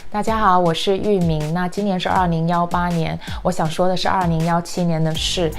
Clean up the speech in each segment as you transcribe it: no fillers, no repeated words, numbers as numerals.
大家好，我是玉明。那今年是2018年，我想说的是2017年的事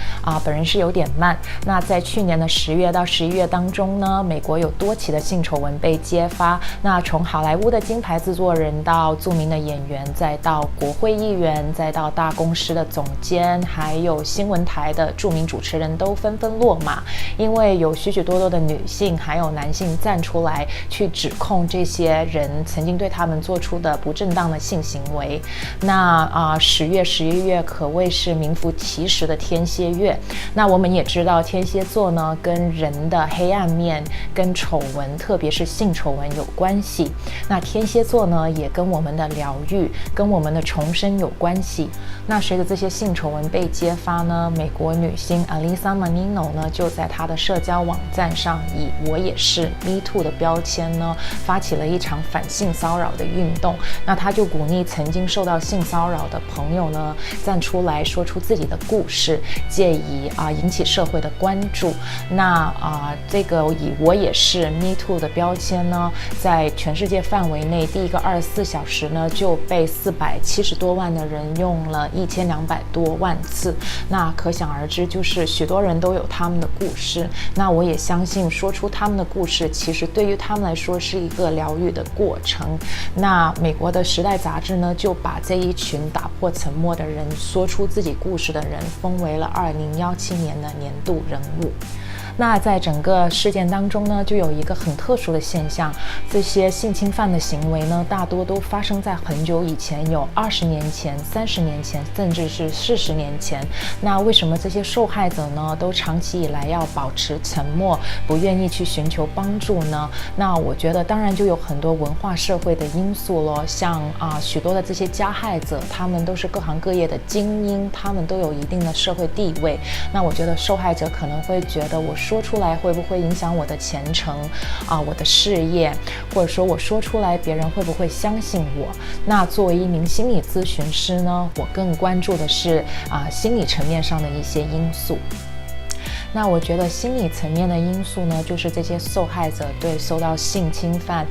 本人是有点慢。那在去年的10月到11月当中呢，美国有多起的性丑闻被揭发。那从好莱坞的金牌制作人到著名的演员，再到国会议员，再到大公司的总监，还有新闻台的著名主持人都纷纷落马，因为有许许多多的女性还有男性站出来去指控这些人曾经对他们做出的不正当的性行为。那10月、11月可谓是名副其实的天蝎月。那我们也知道天蝎座呢跟人的黑暗面、跟丑闻，特别是性丑闻有关系。那天蝎座呢也跟我们的疗愈、跟我们的重生有关系。那随着这些性丑闻被揭发呢，美国女星 Alyssa Milano 呢就在她的社交网站上以我也是 Me Too 的标签呢发起了一场反性骚扰的运动。那她就鼓励曾经受到性骚扰的朋友呢站出来说出自己的故事，借以引起社会的关注。那这个以我也是 Me Too 的标签呢，在全世界范围内第一个24小时呢就被470多万的人用了1200多万次。那可想而知，就是许多人都有他们的故事。那我也相信说出他们的故事，其实对于他们来说是一个疗愈的过程。那美国的时代杂志呢就把这一群打破沉默的人、说出自己故事的人封为了2017年的年度人物。那在整个事件当中呢，就有一个很特殊的现象，这些性侵犯的行为呢，大多都发生在很久以前，有20年前、30年前，甚至是40年前。那为什么这些受害者呢，都长期以来要保持沉默，不愿意去寻求帮助呢？那我觉得当然就有很多文化社会的因素咯，像许多的这些加害者，他们都是各行各业的精英，他们都有一定的社会地位。那我觉得受害者可能会觉得我说出来会不会影响我的前程我的事业，或者说我说出来别人会不会相信我。那作为一名心理咨询师呢，我更关注的是心理层面上的一些因素。那我觉得心理层面的因素呢，就是这些受害者对受到性侵犯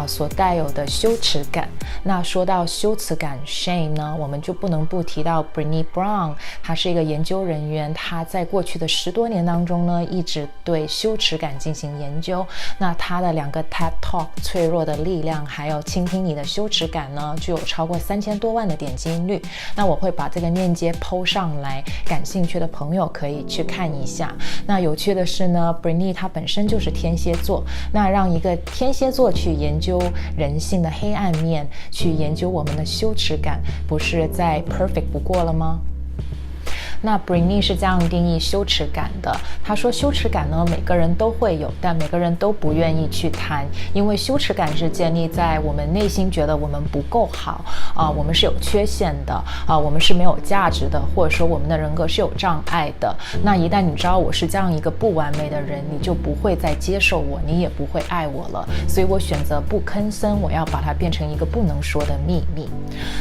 所带有的羞耻感。那说到羞耻感 shame 呢，我们就不能不提到 Brené Brown， 她是一个研究人员，她在过去的10多年当中呢，一直对羞耻感进行研究。那她的2个 TED Talk 脆弱的力量还有倾听你的羞耻感呢，就有超过3000多万的点击率。那我会把这个链接 po 上来，感兴趣的朋友可以去看一下。那有趣的是呢 Brené 她本身就是天蝎座，那让一个天蝎座去研究人性的黑暗面，去研究我们的羞耻感，不是再 perfect 不过了吗？那 Brené 是这样定义羞耻感的，他说羞耻感呢每个人都会有，但每个人都不愿意去谈，因为羞耻感是建立在我们内心觉得我们不够好我们是有缺陷的我们是没有价值的，或者说我们的人格是有障碍的。那一旦你知道我是这样一个不完美的人，你就不会再接受我，你也不会爱我了。所以我选择不吭声，我要把它变成一个不能说的秘密。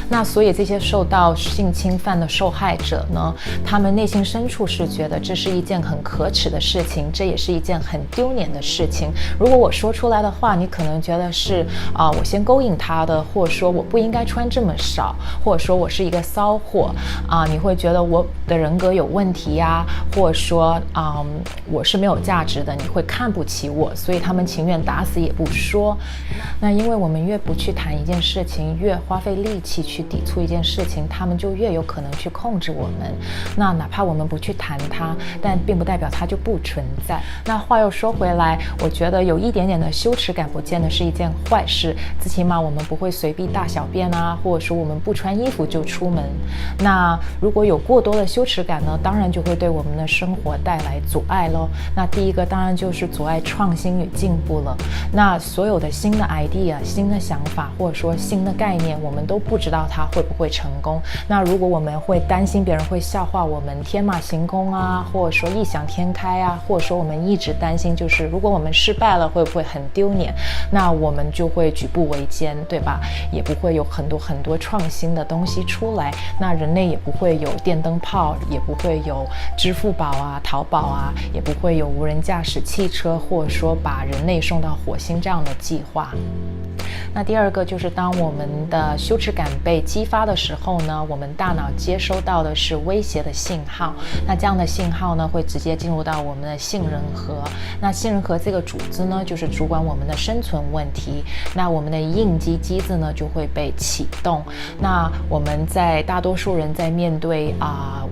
那所以这些受到性侵犯的受害者呢，他们内心深处是觉得这是一件很可耻的事情，这也是一件很丢脸的事情。如果我说出来的话，你可能觉得是我先勾引他的，或者说我不应该穿这么少，或者说我是一个骚货你会觉得我的人格有问题呀，或者说我是没有价值的，你会看不起我，所以他们情愿打死也不说。那因为我们越不去谈一件事情，越花费力气去抵触一件事情，他们就越有可能去控制我们。那哪怕我们不去谈它，但并不代表它就不存在。那话又说回来，我觉得有一点点的羞耻感不见得是一件坏事，最起码我们不会随地大小便或者说我们不穿衣服就出门。那如果有过多的羞耻感呢，当然就会对我们的生活带来阻碍咯。那第一个当然就是阻碍创新与进步了。那所有的新的 idea、新的想法或者说新的概念，我们都不知道它会不会成功。那如果我们会担心别人会笑话我们天马行空啊，或者说异想天开啊，或者说我们一直担心，就是如果我们失败了会不会很丢脸，那我们就会举步维艰，对吧？也不会有很多创新的东西出来，那人类也不会有电灯泡，也不会有支付宝啊、淘宝啊，也不会有无人驾驶汽车，或者说把人类送到火星这样的计划。那第二个就是当我们的羞耻感被激发的时候呢，我们大脑接收到的是威胁的信号，那这样的信号呢会直接进入到我们的杏仁核，那杏仁核这个组织呢就是主管我们的生存问题，那我们的应激机制呢就会被启动。那我们在大多数人在面对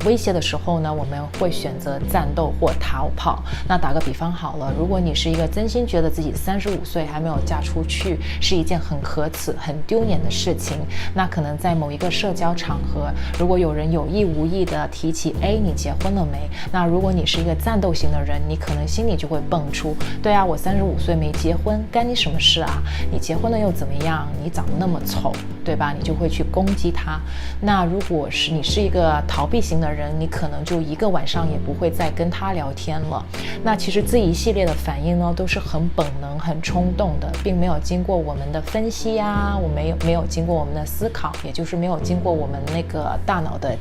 威胁的时候呢，我们会选择战斗或逃跑。那打个比方好了，如果你是一个真心觉得自己35岁还没有嫁出去是一件很可耻很丢脸的事情，那可能在某一个社交场合，如果有人有意无意的提起你结婚了没，那如果你是一个战斗型的人，你可能心里就会蹦出，对啊，我35岁没结婚干你什么事啊，你结婚了又怎么样，你长得那么丑，对吧？你就会去攻击他。那如果是你是一个逃避型的人，你可能就一个晚上也不会再跟他聊天了。那其实这一系列的反应呢都是很本能很冲动的，并没有经过我们的分析啊，我没有经过我们的思考，也就是没有经过我们那个大脑的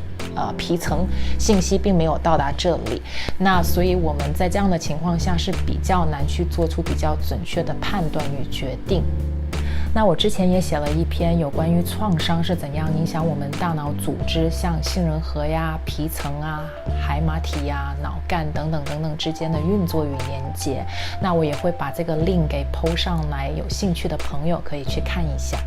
皮层，信息并没有到达这里。那所以我们在这样的情况下是比较难去做出比较准确的判断与决定。那我之前也写了一篇有关于创伤是怎样影响我们大脑组织，像杏仁核呀、皮层啊、海马体呀、脑干等等之间的运作与连接。那我也会把这个 link 给 po 上来，有兴趣的朋友可以去看一下。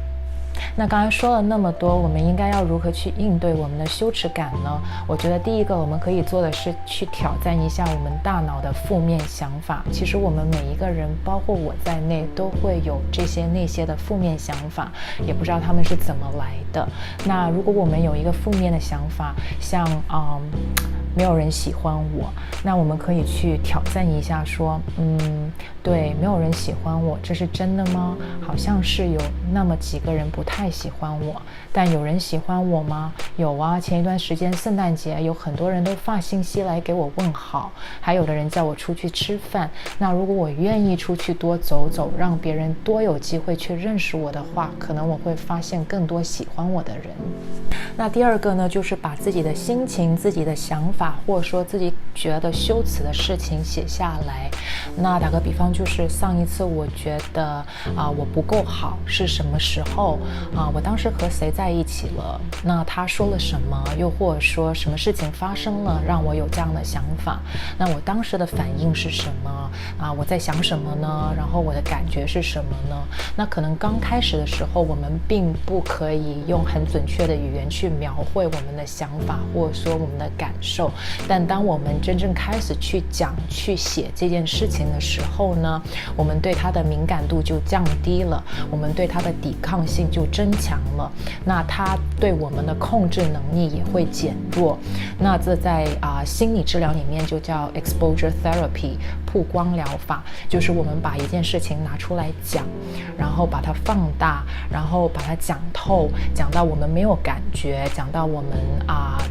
那刚才说了那么多，我们应该要如何去应对我们的羞耻感呢？我觉得第一个我们可以做的是去挑战一下我们大脑的负面想法。其实我们每一个人，包括我在内，都会有这些那些的负面想法，也不知道他们是怎么来的。那如果我们有一个负面的想法，像没有人喜欢我，那我们可以去挑战一下说，对，没有人喜欢我，这是真的吗？好像是有那么几个人不太喜欢我，但有人喜欢我吗？有啊，前一段时间圣诞节有很多人都发信息来给我问好，还有的人叫我出去吃饭。那如果我愿意出去多走走，让别人多有机会去认识我的话，可能我会发现更多喜欢我的人。那第二个呢，就是把自己的心情、自己的想法，或者说自己觉得羞耻的事情写下来。那打个比方，就是上一次我觉得我不够好是什么时候我当时和谁在一起了，那他说了什么，又或者说什么事情发生了让我有这样的想法，那我当时的反应是什么我在想什么呢？然后我的感觉是什么呢？那可能刚开始的时候我们并不可以用很准确的语言去描绘我们的想法或者说我们的感受，但当我们真正开始去讲去写这件事情的时候呢，我们对它的敏感度就降低了，我们对它的抵抗性就增强了，那它对我们的控制能力也会减弱。那这在心理治疗里面就叫 exposure therapy 曝光疗法，就是我们把一件事情拿出来讲，然后把它放大，然后把它讲透，讲到我们没有感觉，讲到我们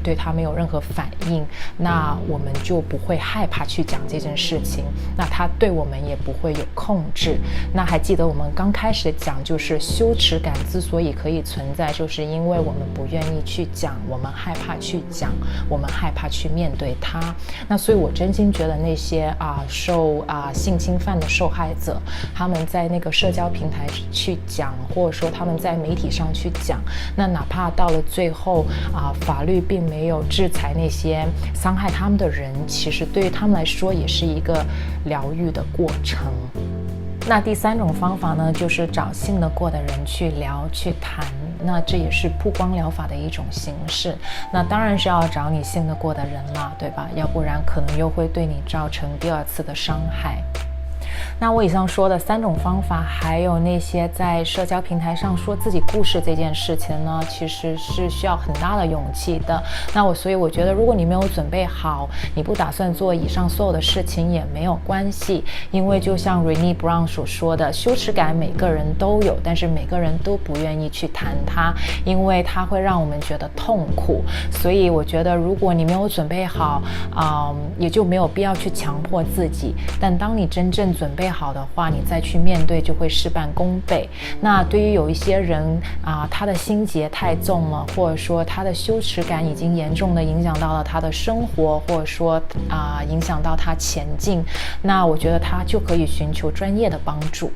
对它没有任何反应，那我们就不会害怕去讲这件事情，那它对我们也不会有控制。那还记得我们刚开始讲，就是羞耻感之所以可以存在，就是因为我们不愿意去讲，我们害怕去讲，我们害怕去面对它。那所以我真心觉得那些受性侵犯的受害者，他们在那个社交平台去讲，或者说他们在媒体上去讲，那哪怕到了最后法律并没有制裁那些伤害他们的人，其实对于他们来说也是一个疗愈的过程。那第三种方法呢，就是找信得过的人去聊去谈，那这也是曝光疗法的一种形式。那当然是要找你信得过的人啦，对吧？要不然可能又会对你造成第二次的伤害。那我以上说的3种方法，还有那些在社交平台上说自己故事这件事情呢，其实是需要很大的勇气的。所以我觉得，如果你没有准备好，你不打算做以上所有的事情也没有关系，因为就像 Brené Brown 所说的，羞耻感每个人都有，但是每个人都不愿意去谈它，因为它会让我们觉得痛苦。所以我觉得，如果你没有准备好，也就没有必要去强迫自己。但当你真正准备好的话，你再去面对就会事半功倍。那对于有一些人他的心结太重了，或者说他的羞耻感已经严重的影响到了他的生活，或者说影响到他前进，那我觉得他就可以寻求专业的帮助。